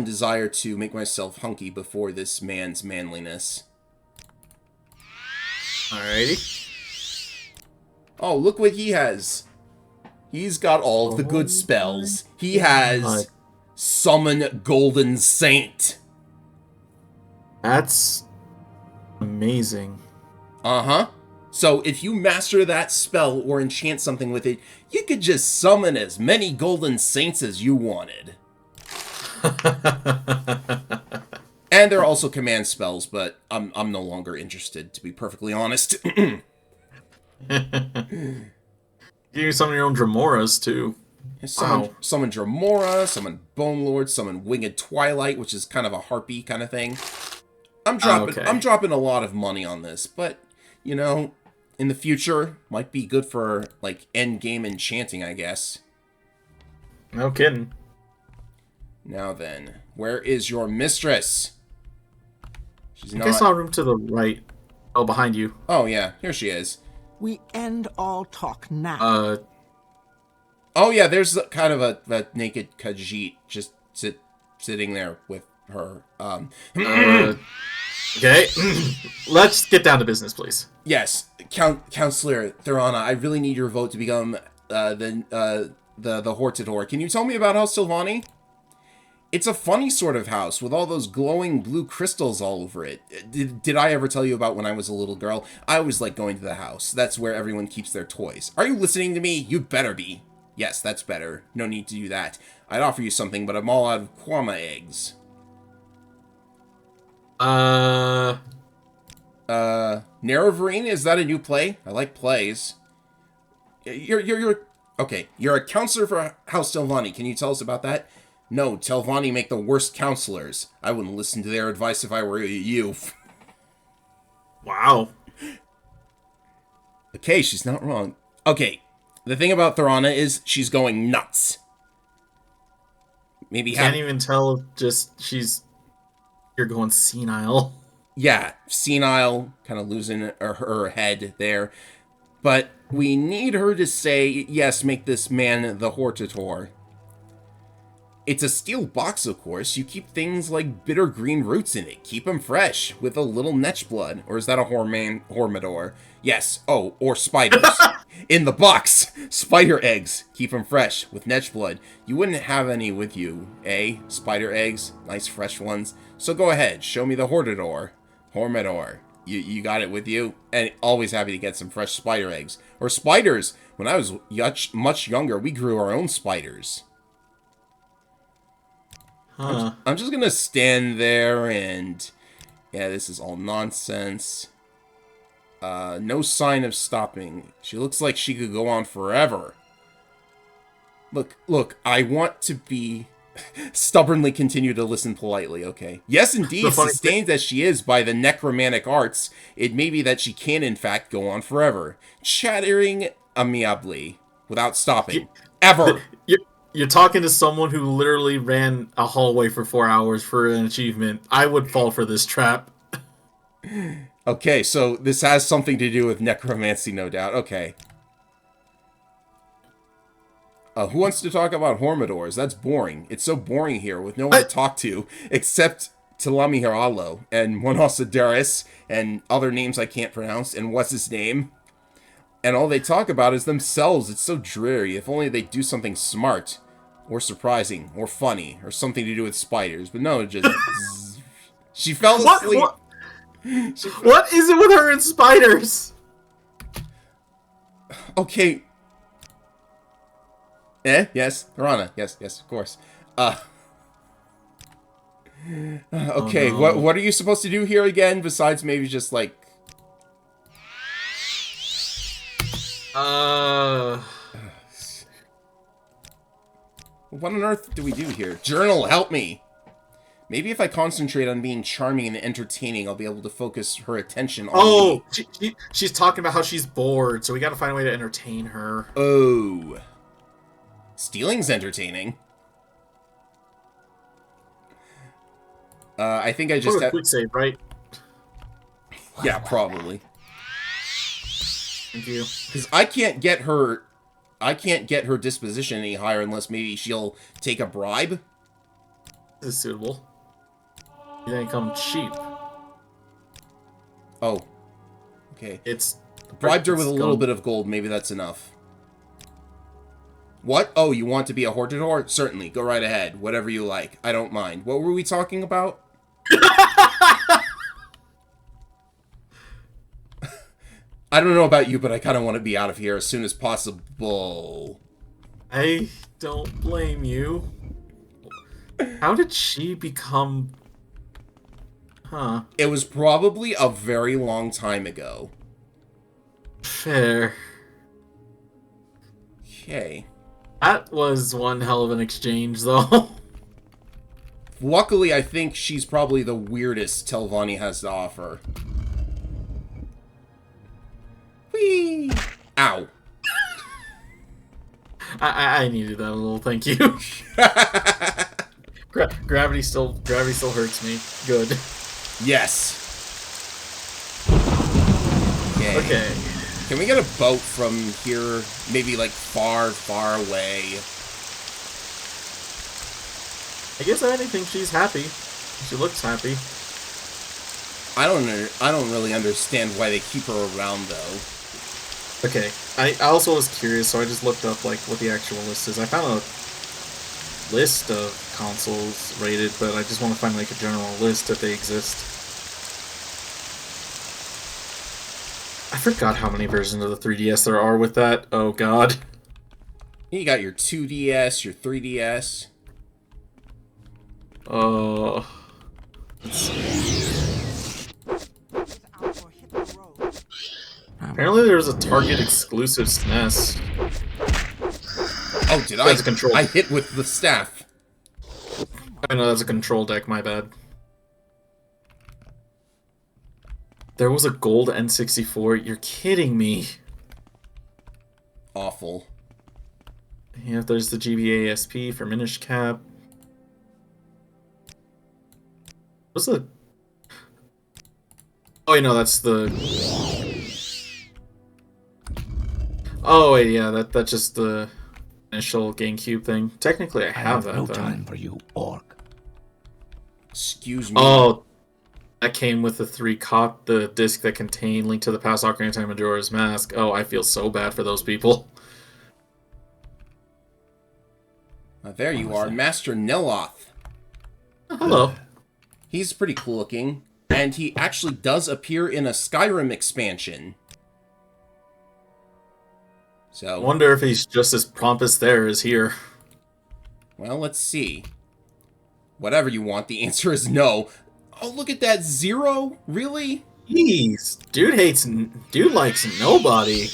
desire to make myself hunky before this man's manliness. Alrighty. Oh, look what he has. He's got all of the good spells. He has Summon Golden Saint. That's amazing. Uh-huh. So if you master that spell or enchant something with it, you could just summon as many Golden Saints as you wanted. And there are also command spells, but I'm no longer interested, to be perfectly honest. You summon your own Dramoras, too. Summon Dramora, summon Bone Lord, summon Winged Twilight, which is kind of a harpy kind of thing. I'm dropping a lot of money on this, but, you know, in the future, might be good for, like, end-game enchanting, I guess. No kidding. Now then, where is your mistress? She's not... I saw a room to the right. Oh, behind you. Oh, yeah, here she is. We end all talk now. Oh, yeah, there's kind of a naked Khajiit just sitting there with her. Okay. Let's get down to business, please. Yes, Counselor Thorana, I really need your vote to become the Hortador. Can you tell me about House Sylvani? It's a funny sort of house with all those glowing blue crystals all over it. Did I ever tell you about when I was a little girl? I always liked going to the house. That's where everyone keeps their toys. Are you listening to me? You'd better be. Yes, that's better. No need to do that. I'd offer you something, but I'm all out of Kwama eggs. Nerevarine, is that a new play? I like plays. You're okay. You're a counselor for House Telvanni. Can you tell us about that? No, Telvanni make the worst counselors. I wouldn't listen to their advice if I were you. Wow. Okay, she's not wrong. Okay, the thing about Thorana is she's going nuts. Maybe Can't even tell. You're going senile. Yeah, senile, kind of losing her head there. But we need her to say, yes, make this man the Hortator. It's a steel box, of course. You keep things like bitter green roots in it. Keep them fresh, with a little netch blood. Or is that a Hormador? Yes. Oh, or spiders. In the box. Spider eggs. Keep them fresh, with netch blood. You wouldn't have any with you, eh? Spider eggs. Nice fresh ones. So go ahead, show me the Hortador. Hormador. You got it with you? And always happy to get some fresh spider eggs. Or spiders. When I was much younger, we grew our own spiders. Huh. I'm just gonna stand there and... Yeah, this is all nonsense. No sign of stopping. She looks like she could go on forever. Look, I want to be... stubbornly continue to listen politely, okay? Yes, indeed, sustained as she is by the necromantic arts, it may be that she can, in fact, go on forever. Chattering amiably, without stopping. Ever! You're talking to someone who literally ran a hallway for 4 hours for an achievement. I would fall for this trap. Okay, so this has something to do with necromancy, no doubt. Okay. Who wants to talk about Hormadors? That's boring. It's so boring here, with no one to talk to, except Tilami Hiralo, and Monosadaris, and other names I can't pronounce, and what's his name? And all they talk about is themselves. It's so dreary. If only they'd do something smart, or surprising, or funny, or something to do with spiders. But no, just... She fell asleep. What is it with her and spiders? Okay. Yes, Thorana. Yes, of course. Okay, Oh, no. what are you supposed to do here again, besides maybe just, like... What on earth do we do here? Journal, help me! Maybe if I concentrate on being charming and entertaining, I'll be able to focus her attention on me. She's talking about how she's bored, so we gotta find a way to entertain her. Oh. Stealing's entertaining. I think I just have... quick save, right? Yeah, probably. Thank you. Because I can't get her disposition any higher unless maybe she'll take a bribe. This is suitable. You didn't come cheap. Oh. Okay. It's... Bribed her with a little bit of gold. Maybe that's enough. What? Oh, you want to be a Hortador? Certainly. Go right ahead. Whatever you like. I don't mind. What were we talking about? I don't know about you, but I kind of want to be out of here as soon as possible. I don't blame you. How did she become... Huh. It was probably a very long time ago. Fair. Okay. That was one hell of an exchange, though. Luckily, I think she's probably the weirdest Telvanni has to offer. Whee! Ow. I needed that a little, thank you. Gravity still hurts me. Good. Yes. Okay. Okay. Can we get a boat from here? Maybe like far, far away. I guess I think she's happy. She looks happy. I don't really understand why they keep her around though. Okay. I also was curious, so I just looked up like what the actual list is. I found a list of consoles rated, but I just want to find like a general list if they exist. I forgot how many versions of the 3DS there are with that. Oh god. You got your 2DS, your 3DS. Let's see. Apparently there was a Target exclusive SNES. Oh, did That's a control. I hit with the staff. I know that's a control deck, my bad. There was a gold N64. You're kidding me. Awful. Yeah, there's the GBA SP for Minish Cap. What's the... Oh, wait, no, that's the... Oh, wait, yeah, that's just the initial GameCube thing. Technically, I have that, no though. time for you, orc. Excuse me. Oh, that came with the disc that contained Link to the Past, Ocarina of Time, Majora's Mask. Oh, I feel so bad for those people. There you are, Master Neloth. Hello. He's pretty cool looking, and he actually does appear in a Skyrim expansion. So, I wonder if he's just as pompous there as here. Well, let's see. Whatever you want, the answer is no. Oh, look at that, 0? Really? Jeez, dude likes nobody.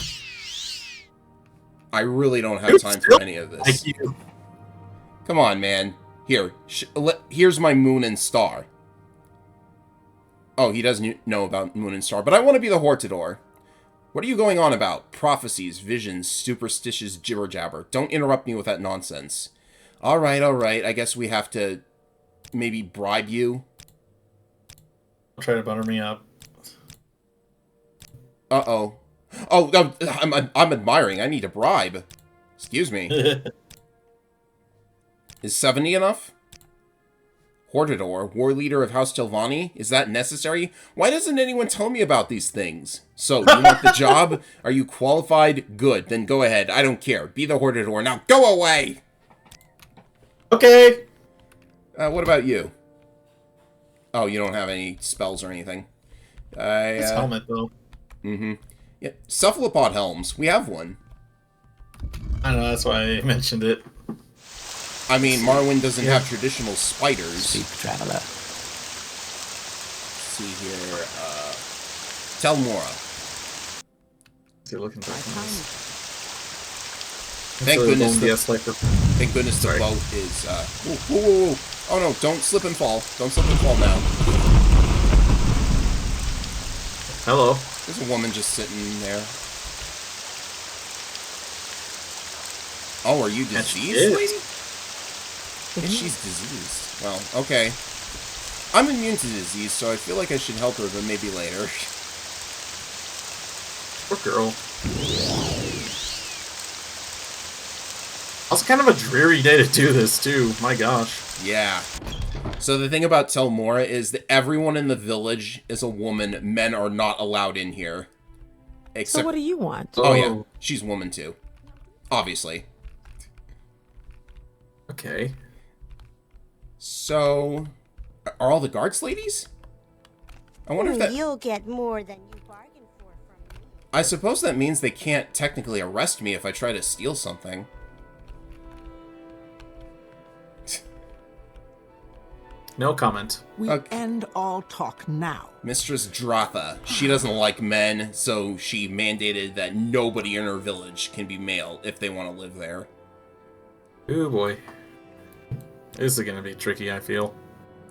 I really don't have time for any of this. Thank you. Come on, man. Here, here's my moon and star. Oh, he doesn't know about moon and star, but I want to be the Hortador. What are you going on about? Prophecies, visions, superstitious jibber-jabber. Don't interrupt me with that nonsense. Alright, I guess we have to maybe bribe you. Try to butter me up. Uh-oh. Oh, no, I'm admiring. I need a bribe. Excuse me. Is 70 enough? Hortador, war leader of House Telvanni? Is that necessary? Why doesn't anyone tell me about these things? So, you want the job? Are you qualified? Good, then go ahead. I don't care. Be the Hortador. Now go away! Okay! What about you? Oh, you don't have any spells or anything. This helmet, though. Mm-hmm. Yeah, cephalopod helms. We have one. I know, that's why I mentioned it. I mean, Morrowind doesn't have traditional spiders. Speak, traveler. Let's see here. Tell Mora. Is he looking back on this? Thank goodness Thank goodness the boat is, whoa. Oh no, don't slip and fall. Don't slip and fall now. Hello. There's a woman just sitting there. Oh, are you diseased, lady? Yeah, she's diseased. Well, okay. I'm immune to disease, so I feel like I should help her, but maybe later. Poor girl. Also kind of a dreary day to do this, too. My gosh. Yeah. So the thing about Tel Mora is that everyone in the village is a woman. Men are not allowed in here. Except... So what do you want? Oh, yeah. She's a woman, too. Obviously. Okay. So... Are all the guards ladies? I wonder if that... You'll get more than you bargained for from me. I suppose that means they can't technically arrest me if I try to steal something. No comment. We end all talk now. Mistress Dratha. She doesn't like men, so she mandated that nobody in her village can be male if they want to live there. Ooh boy. This is gonna be tricky, I feel.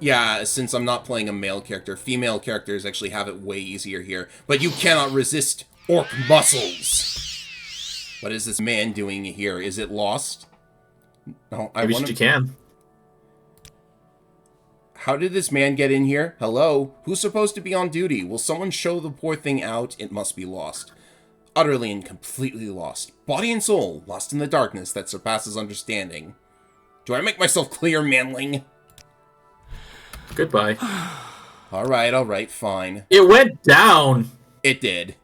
Yeah, since I'm not playing a male character, female characters actually have it way easier here. But you cannot resist orc muscles! What is this man doing here? Is it lost? No, Maybe you can. How did this man get in here? Hello? Who's supposed to be on duty? Will someone show the poor thing out? It must be lost. Utterly and completely lost. Body and soul, lost in the darkness that surpasses understanding. Do I make myself clear, manling? Goodbye. Alright, fine. It went down! It did.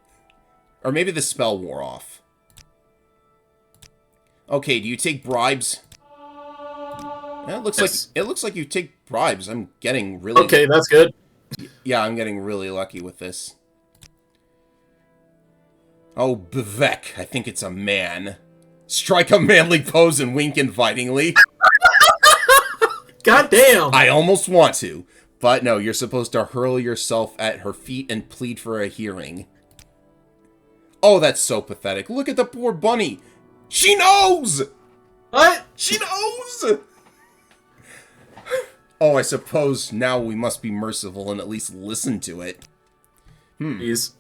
Or maybe the spell wore off. Okay, do you take bribes? Yeah, it looks like you take bribes. I'm getting really... Okay, that's good. Yeah, I'm getting really lucky with this. Oh, Bevek, I think it's a man. Strike a manly pose and wink invitingly. God damn! I almost want to. But no, you're supposed to hurl yourself at her feet and plead for a hearing. Oh, that's so pathetic. Look at the poor bunny. She knows! What? She knows! Oh, I suppose now we must be merciful and at least listen to it. Please.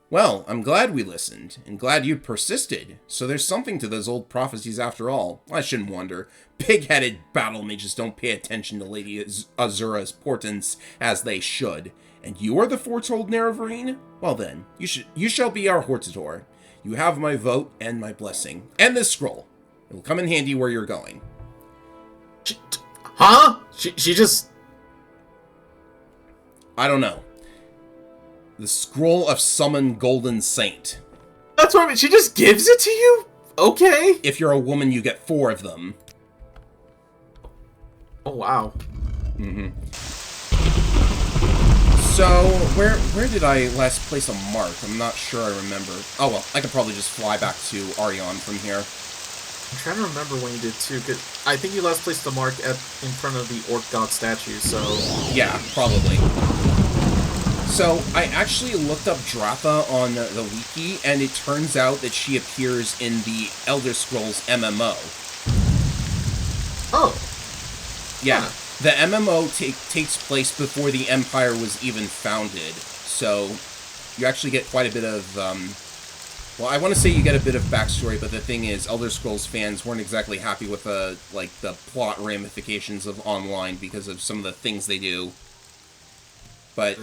Well, I'm glad we listened, and glad you persisted. So there's something to those old prophecies after all. I shouldn't wonder. Pig-headed battle mages don't pay attention to Lady Azura's portents as they should. And you are the foretold Nerevarine? Well then, you shall be our Hortator. You have my vote and my blessing. And this scroll. It will come in handy where you're going. Huh? She just... I don't know. The Scroll of Summon Golden Saint. That's what I mean. She just gives it to you? Okay. If you're a woman, you get 4 of them. Oh, wow. So, where did I last place a mark? I'm not sure I remember. Oh, well, I could probably just fly back to Arion from here. I'm trying to remember when you did, too, because I think you last placed the mark in front of the Orc God statue, so... Yeah, probably. So, I actually looked up Dratha on the wiki, and it turns out that she appears in the Elder Scrolls MMO. Oh. Yeah, the MMO takes place before the Empire was even founded, so you actually get quite a bit of, well, I want to say you get a bit of backstory, but the thing is, Elder Scrolls fans weren't exactly happy with, the plot ramifications of online because of some of the things they do. But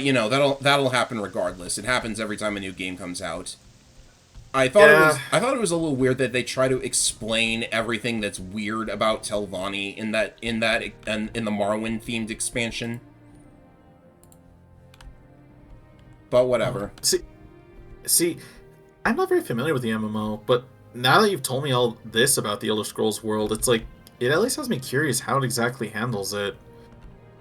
you know, that'll happen regardless. It happens every time a new game comes out. I thought it was a little weird that they try to explain everything that's weird about Telvanni in the Morrowind themed expansion. But whatever. See, I'm not very familiar with the MMO, but now that you've told me all this about the Elder Scrolls world, it's like it at least has me curious how it exactly handles it.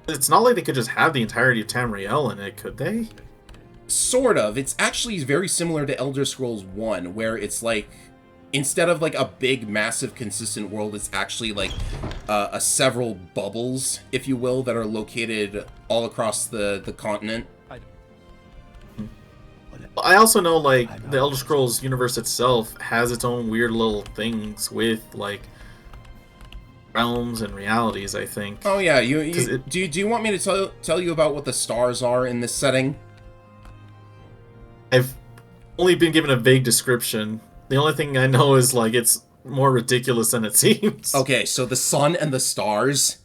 It's not like they could just have the entirety of Tamriel in it, could they? Sort of. It's actually very similar to Elder Scrolls 1, where it's like, instead of like a big, massive, consistent world, it's actually like several bubbles, if you will, that are located all across the continent. I also know, like, the Elder Scrolls universe itself has its own weird little things with, like, realms and realities, I think. Oh yeah, do you want me to tell you about what the stars are in this setting? I've only been given a vague description. The only thing I know is, like, it's more ridiculous than it seems. Okay, so the sun and the stars,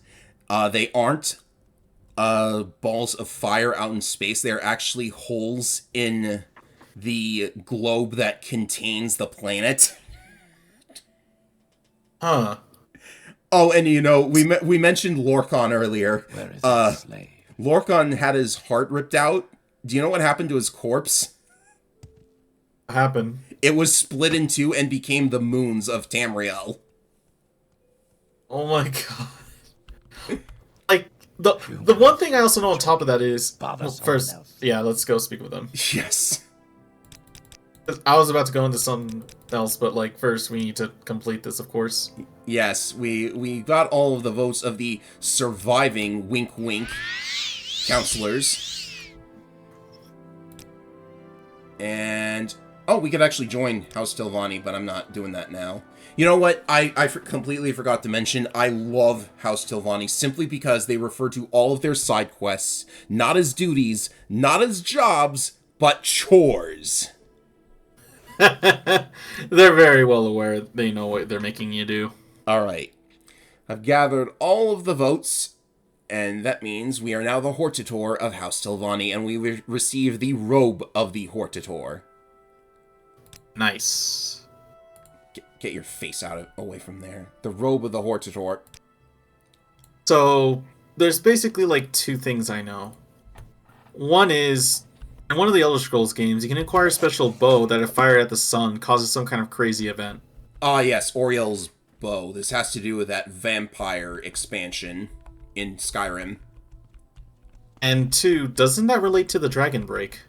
they aren't balls of fire out in space. They're actually holes in the globe that contains the planet. Huh. Oh, and you know, we mentioned Lorcan earlier. Where is the slave? Lorcan had his heart ripped out. Do you know what happened to his corpse? What happened? It was split in two and became the moons of Tamriel. Oh my god. Like, the one thing I also know on top of that is... Well, first, yeah, let's go speak with them. Yes. I was about to go into something else, but, like, first we need to complete this, of course. Yes, we got all of the votes of the surviving wink wink counselors. And... oh, we could actually join House Tilvani, but I'm not doing that now. You know what? I completely forgot to mention, I love House Tilvani simply because they refer to all of their side quests not as duties, not as jobs, but chores. They're very well aware. They know what they're making you do. Alright. I've gathered all of the votes, and that means we are now the Hortator of House Tilvani, and we receive the robe of the Hortator. Nice. Get your face away from there. The robe of the Hortator. So, there's basically, like, two things I know. One is, in one of the Elder Scrolls games, you can acquire a special bow that, if fired at the sun, causes some kind of crazy event. Ah, yes, Oriel's bow. This has to do with that vampire expansion in Skyrim. And two, doesn't that relate to the Dragon Break?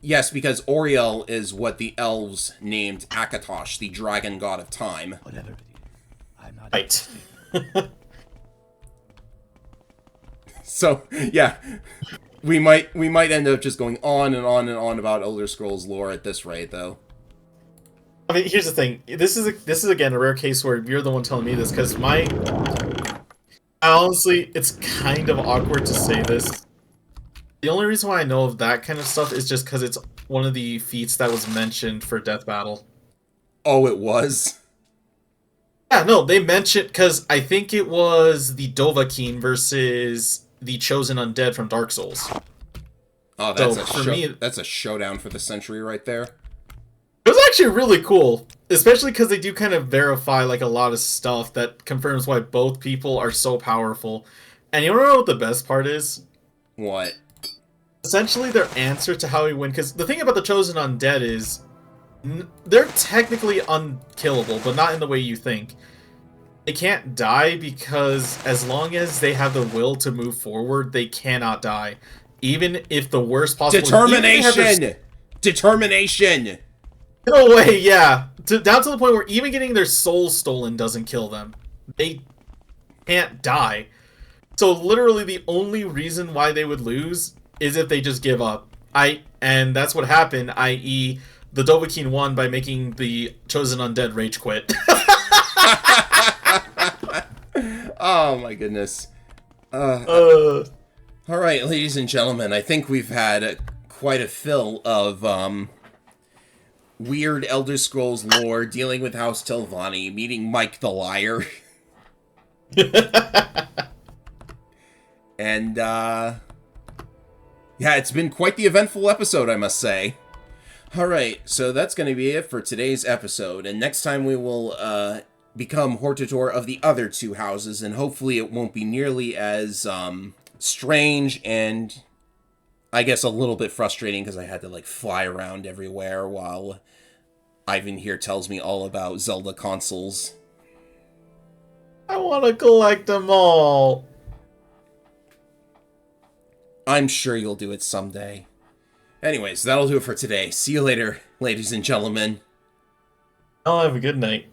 Yes, because Oriel is what the elves named Akatosh, the dragon god of time. Whatever it is, I'm not Right. So, yeah, we might end up just going on and on and on about Elder Scrolls lore at this rate, though. I mean, here's the thing. This is again a rare case where you're the one telling me this, because honestly, it's kind of awkward to say this. The only reason why I know of that kind of stuff is just because it's one of the feats that was mentioned for Death Battle. Oh, it was? Yeah, no, they mentioned, because I think it was the Dovahkiin versus the Chosen Undead from Dark Souls. Oh, that's a showdown for the century right there. It was actually really cool, especially because they do kind of verify, like, a lot of stuff that confirms why both people are so powerful. And you wanna know what the best part is? What? Essentially, their answer to how we win, because the thing about the Chosen Undead is, they're technically unkillable, but not in the way you think. They can't die because as long as they have the will to move forward, they cannot die. Even if the worst possible... Determination! Determination! No way, yeah. Down to the point where even getting their soul stolen doesn't kill them. They can't die. So literally the only reason why they would lose is if they just give up. And that's what happened, i.e. the Dovahkiin won by making the Chosen Undead rage quit. Oh my goodness. Alright, ladies and gentlemen, I think we've had quite a fill of weird Elder Scrolls lore, dealing with House Tilvani, meeting Mike the Liar. And, yeah, it's been quite the eventful episode, I must say. Alright, so that's going to be it for today's episode, and next time we will, become Hortator of the other two houses, and hopefully it won't be nearly as, strange and, I guess, a little bit frustrating, because I had to, like, fly around everywhere while Ivan here tells me all about Zelda consoles. I want to collect them all. I'm sure you'll do it someday. Anyways, that'll do it for today. See you later, ladies and gentlemen. I'll have a good night.